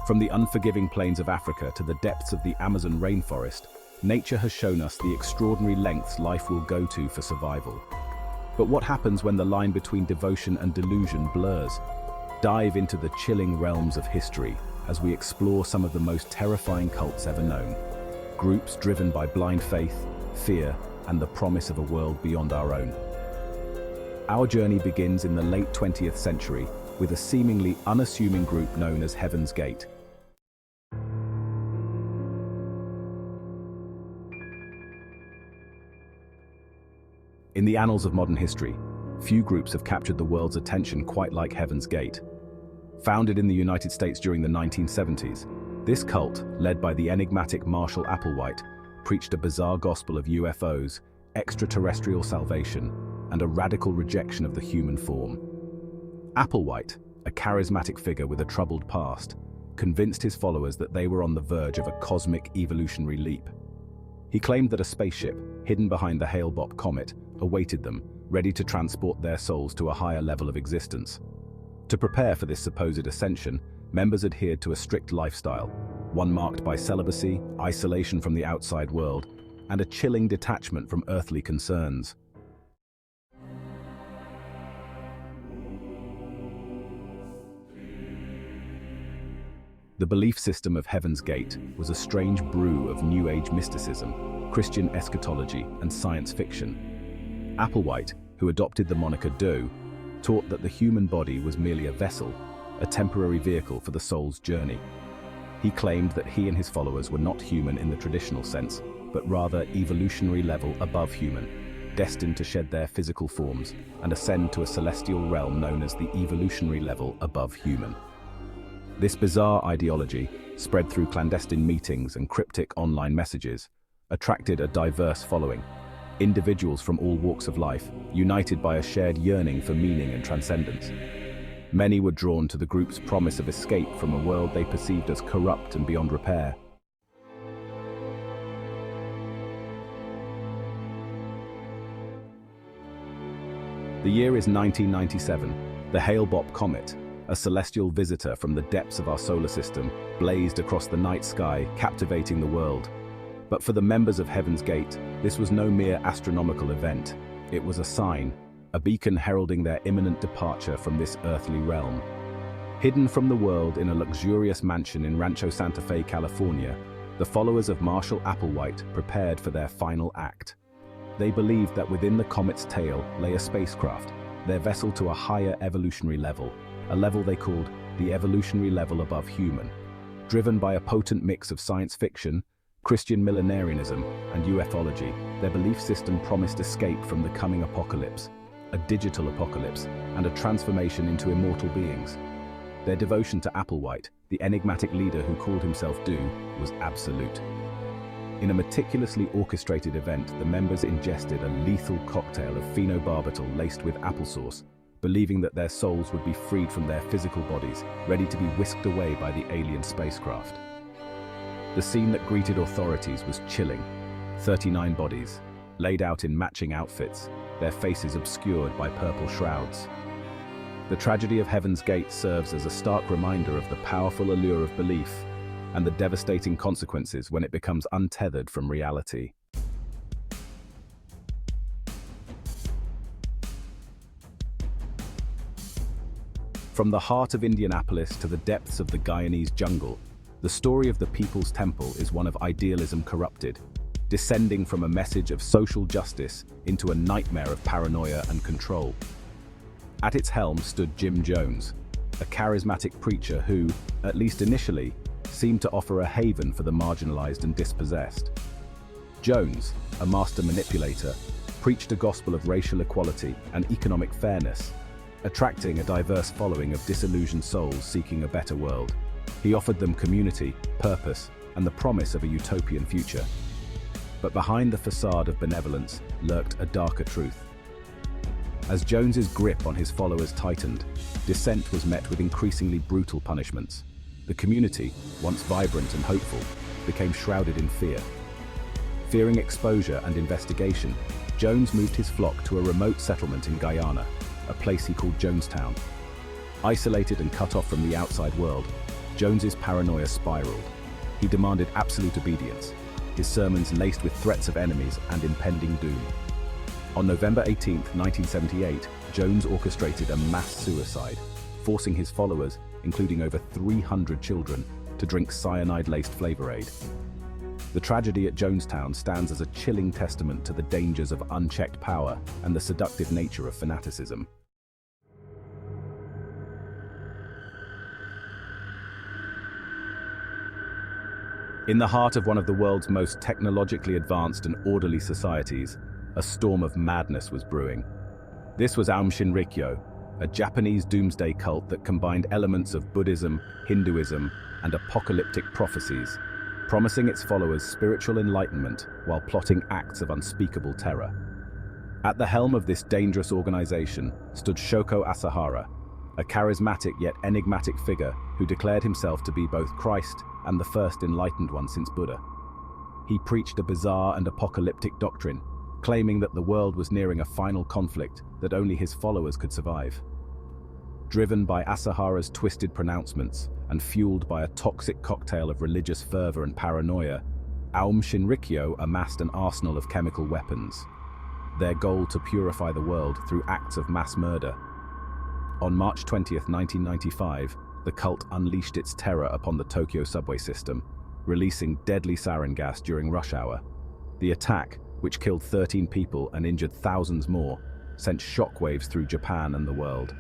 From the unforgiving plains of Africa to the depths of the Amazon rainforest, nature has shown us the extraordinary lengths life will go to for survival. But what happens when the line between devotion and delusion blurs? Dive into the chilling realms of history as we explore some of the most terrifying cults ever known. Groups driven by blind faith, fear, and the promise of a world beyond our own. Our journey begins in the late 20th century with a seemingly unassuming group known as Heaven's Gate. In the annals of modern history, few groups have captured the world's attention quite like Heaven's Gate. Founded in the United States during the 1970s, this cult, led by the enigmatic Marshall Applewhite, preached a bizarre gospel of UFOs, extraterrestrial salvation, and a radical rejection of the human form. Applewhite, a charismatic figure with a troubled past, convinced his followers that they were on the verge of a cosmic evolutionary leap. He claimed that a spaceship, hidden behind the Hale-Bopp comet, awaited them, ready to transport their souls to a higher level of existence. To prepare for this supposed ascension, members adhered to a strict lifestyle, one marked by celibacy, isolation from the outside world, and a chilling detachment from earthly concerns. The belief system of Heaven's Gate was a strange brew of New Age mysticism, Christian eschatology, and science fiction. Applewhite, who adopted the moniker Doe, taught that the human body was merely a vessel, a temporary vehicle for the soul's journey. He claimed that he and his followers were not human in the traditional sense, but rather evolutionary level above human, destined to shed their physical forms and ascend to a celestial realm known as the evolutionary level above human. This bizarre ideology, spread through clandestine meetings and cryptic online messages, attracted a diverse following. Individuals from all walks of life, united by a shared yearning for meaning and transcendence. Many were drawn to the group's promise of escape from a world they perceived as corrupt and beyond repair. The year is 1997. The Hale-Bopp comet, a celestial visitor from the depths of our solar system, blazed across the night sky, captivating the world. But for the members of Heaven's Gate, this was no mere astronomical event. It was a sign, a beacon heralding their imminent departure from this earthly realm. Hidden from the world in a luxurious mansion in Rancho Santa Fe, California, the followers of Marshall Applewhite prepared for their final act. They believed that within the comet's tail lay a spacecraft, their vessel to a higher evolutionary level, a level they called the evolutionary level above human. Driven by a potent mix of science fiction, Christian millenarianism, and ufology, their belief system promised escape from the coming apocalypse, a digital apocalypse, and a transformation into immortal beings. Their devotion to Applewhite, the enigmatic leader who called himself Doe, was absolute. In a meticulously orchestrated event, the members ingested a lethal cocktail of phenobarbital laced with applesauce, believing that their souls would be freed from their physical bodies, ready to be whisked away by the alien spacecraft. The scene that greeted authorities was chilling. 39 bodies, laid out in matching outfits, their faces obscured by purple shrouds. The tragedy of Heaven's Gate serves as a stark reminder of the powerful allure of belief and the devastating consequences when it becomes untethered from reality. From the heart of Indianapolis to the depths of the Guyanese jungle, the story of the People's Temple is one of idealism corrupted, descending from a message of social justice into a nightmare of paranoia and control. At its helm stood Jim Jones, a charismatic preacher who, at least initially, seemed to offer a haven for the marginalized and dispossessed. Jones, a master manipulator, preached a gospel of racial equality and economic fairness, attracting a diverse following of disillusioned souls seeking a better world. He offered them community, purpose, and the promise of a utopian future. But behind the facade of benevolence lurked a darker truth. As Jones's grip on his followers tightened, dissent was met with increasingly brutal punishments. The community, once vibrant and hopeful, became shrouded in fear. Fearing exposure and investigation, Jones moved his flock to a remote settlement in Guyana, a place he called Jonestown. Isolated and cut off from the outside world, Jones's paranoia spiraled. He demanded absolute obedience, his sermons laced with threats of enemies and impending doom. On November 18, 1978, Jones orchestrated a mass suicide, forcing his followers, including over 300 children, to drink cyanide-laced Flavor Aid. The tragedy at Jonestown stands as a chilling testament to the dangers of unchecked power and the seductive nature of fanaticism. In the heart of one of the world's most technologically advanced and orderly societies, a storm of madness was brewing. This was Aum Shinrikyo, a Japanese doomsday cult that combined elements of Buddhism, Hinduism, and apocalyptic prophecies, promising its followers spiritual enlightenment while plotting acts of unspeakable terror. At the helm of this dangerous organization stood Shoko Asahara, a charismatic yet enigmatic figure who declared himself to be both Christ and the first enlightened one since Buddha. He preached a bizarre and apocalyptic doctrine, claiming that the world was nearing a final conflict that only his followers could survive. Driven by Asahara's twisted pronouncements and fueled by a toxic cocktail of religious fervor and paranoia, Aum Shinrikyo amassed an arsenal of chemical weapons, their goal to purify the world through acts of mass murder. On March 20, 1995, the cult unleashed its terror upon the Tokyo subway system, releasing deadly sarin gas during rush hour. The attack, which killed 13 people and injured thousands more, sent shockwaves through Japan and the world.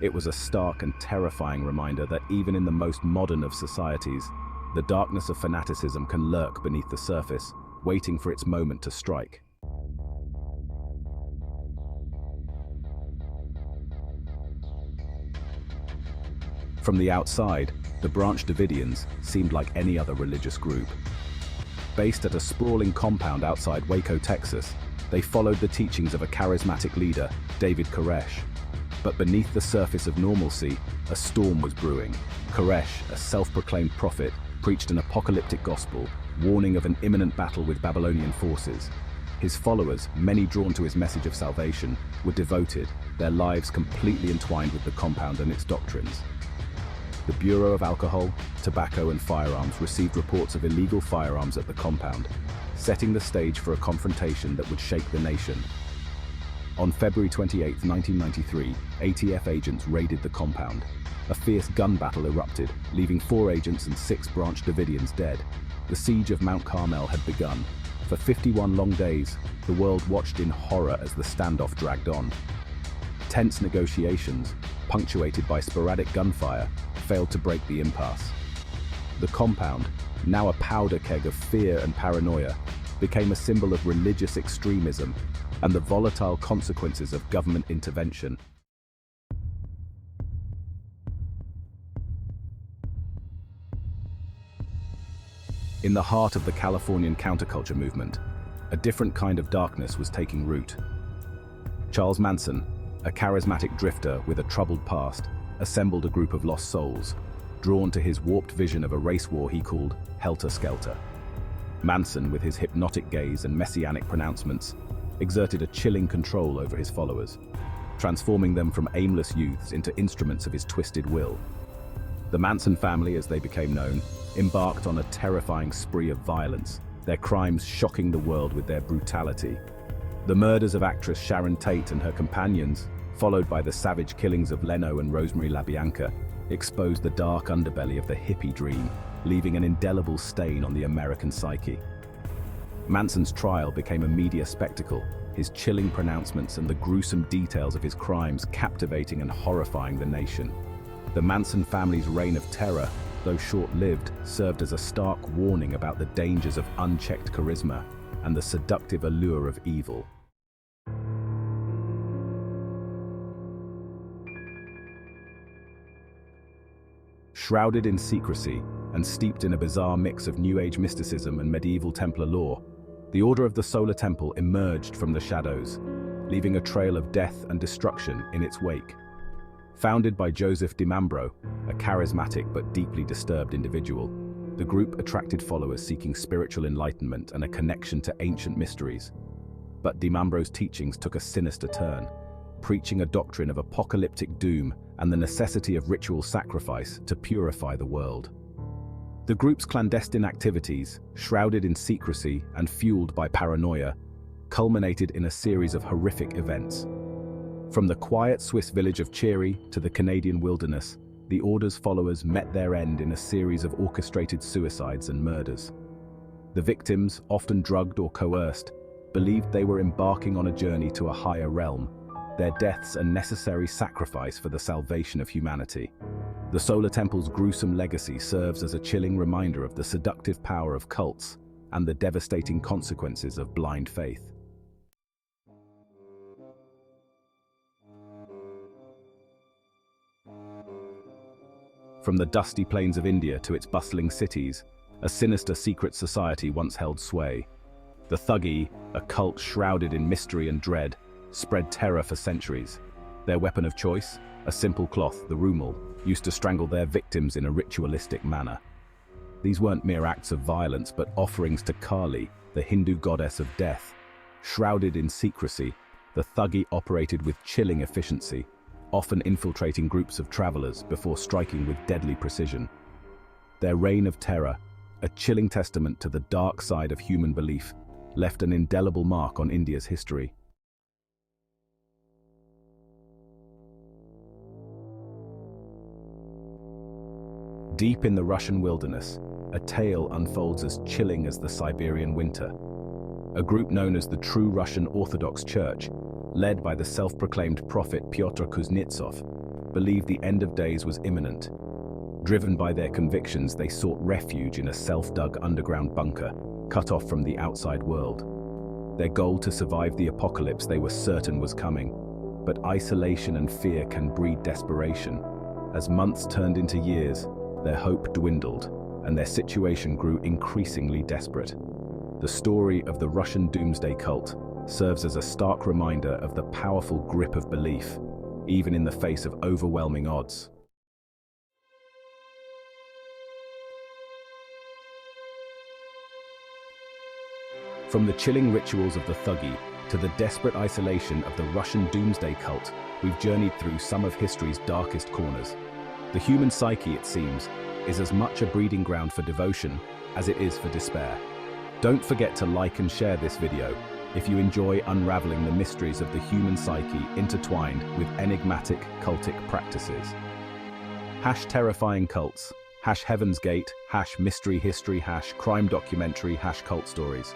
It was a stark and terrifying reminder that even in the most modern of societies, the darkness of fanaticism can lurk beneath the surface, waiting for its moment to strike. From the outside, the Branch Davidians seemed like any other religious group. Based at a sprawling compound outside Waco, Texas, they followed the teachings of a charismatic leader, David Koresh. But beneath the surface of normalcy, a storm was brewing. Koresh, a self-proclaimed prophet, preached an apocalyptic gospel, warning of an imminent battle with Babylonian forces. His followers, many drawn to his message of salvation, were devoted, their lives completely entwined with the compound and its doctrines. The Bureau of Alcohol, Tobacco and Firearms received reports of illegal firearms at the compound, setting the stage for a confrontation that would shake the nation. On February 28, 1993, ATF agents raided the compound. A fierce gun battle erupted, leaving 4 agents and 6 Branch Davidians dead. The siege of Mount Carmel had begun. For 51 long days, the world watched in horror as the standoff dragged on. Tense negotiations, punctuated by sporadic gunfire, failed to break the impasse. The compound, now a powder keg of fear and paranoia, became a symbol of religious extremism and the volatile consequences of government intervention. In the heart of the Californian counterculture movement, a different kind of darkness was taking root. Charles Manson, a charismatic drifter with a troubled past, assembled a group of lost souls, drawn to his warped vision of a race war he called Helter Skelter. Manson, with his hypnotic gaze and messianic pronouncements, exerted a chilling control over his followers, transforming them from aimless youths into instruments of his twisted will. The Manson family, as they became known, embarked on a terrifying spree of violence, their crimes shocking the world with their brutality. The murders of actress Sharon Tate and her companions, followed by the savage killings of Leno and Rosemary LaBianca, exposed the dark underbelly of the hippie dream, leaving an indelible stain on the American psyche. Manson's trial became a media spectacle, his chilling pronouncements and the gruesome details of his crimes captivating and horrifying the nation. The Manson family's reign of terror, though short-lived, served as a stark warning about the dangers of unchecked charisma and the seductive allure of evil. Shrouded in secrecy and steeped in a bizarre mix of New Age mysticism and medieval Templar lore, the Order of the Solar Temple emerged from the shadows, leaving a trail of death and destruction in its wake. Founded by Joseph DiMambro, a charismatic but deeply disturbed individual, the group attracted followers seeking spiritual enlightenment and a connection to ancient mysteries. But DiMambro's teachings took a sinister turn, preaching a doctrine of apocalyptic doom and the necessity of ritual sacrifice to purify the world. The group's clandestine activities, shrouded in secrecy and fueled by paranoia, culminated in a series of horrific events. From the quiet Swiss village of Cheery to the Canadian wilderness, the Order's followers met their end in a series of orchestrated suicides and murders. The victims, often drugged or coerced, believed they were embarking on a journey to a higher realm, their deaths a necessary sacrifice for the salvation of humanity. The Solar Temple's gruesome legacy serves as a chilling reminder of the seductive power of cults and the devastating consequences of blind faith. From the dusty plains of India to its bustling cities, a sinister secret society once held sway. The Thuggee, a cult shrouded in mystery and dread, spread terror for centuries. Their weapon of choice? A simple cloth, the rumal, used to strangle their victims in a ritualistic manner. These weren't mere acts of violence, but offerings to Kali, the Hindu goddess of death. Shrouded in secrecy, the Thuggee operated with chilling efficiency, often infiltrating groups of travelers before striking with deadly precision. Their reign of terror, a chilling testament to the dark side of human belief, left an indelible mark on India's history. Deep in the Russian wilderness, a tale unfolds as chilling as the Siberian winter. A group known as the True Russian Orthodox Church, led by the self-proclaimed prophet Pyotr Kuznetsov, believed the end of days was imminent. Driven by their convictions, they sought refuge in a self-dug underground bunker, cut off from the outside world. Their goal to survive the apocalypse they were certain was coming. But isolation and fear can breed desperation. As months turned into years, their hope dwindled, and their situation grew increasingly desperate. The story of the Russian doomsday cult serves as a stark reminder of the powerful grip of belief, even in the face of overwhelming odds. From the chilling rituals of the Thuggee to the desperate isolation of the Russian doomsday cult, we've journeyed through some of history's darkest corners. The human psyche, it seems, is as much a breeding ground for devotion as it is for despair. Don't forget to like and share this video if you enjoy unraveling the mysteries of the human psyche intertwined with enigmatic cultic practices. #terrifying cults, #Heaven's Gate, #mystery history, #crime documentary, #cult stories.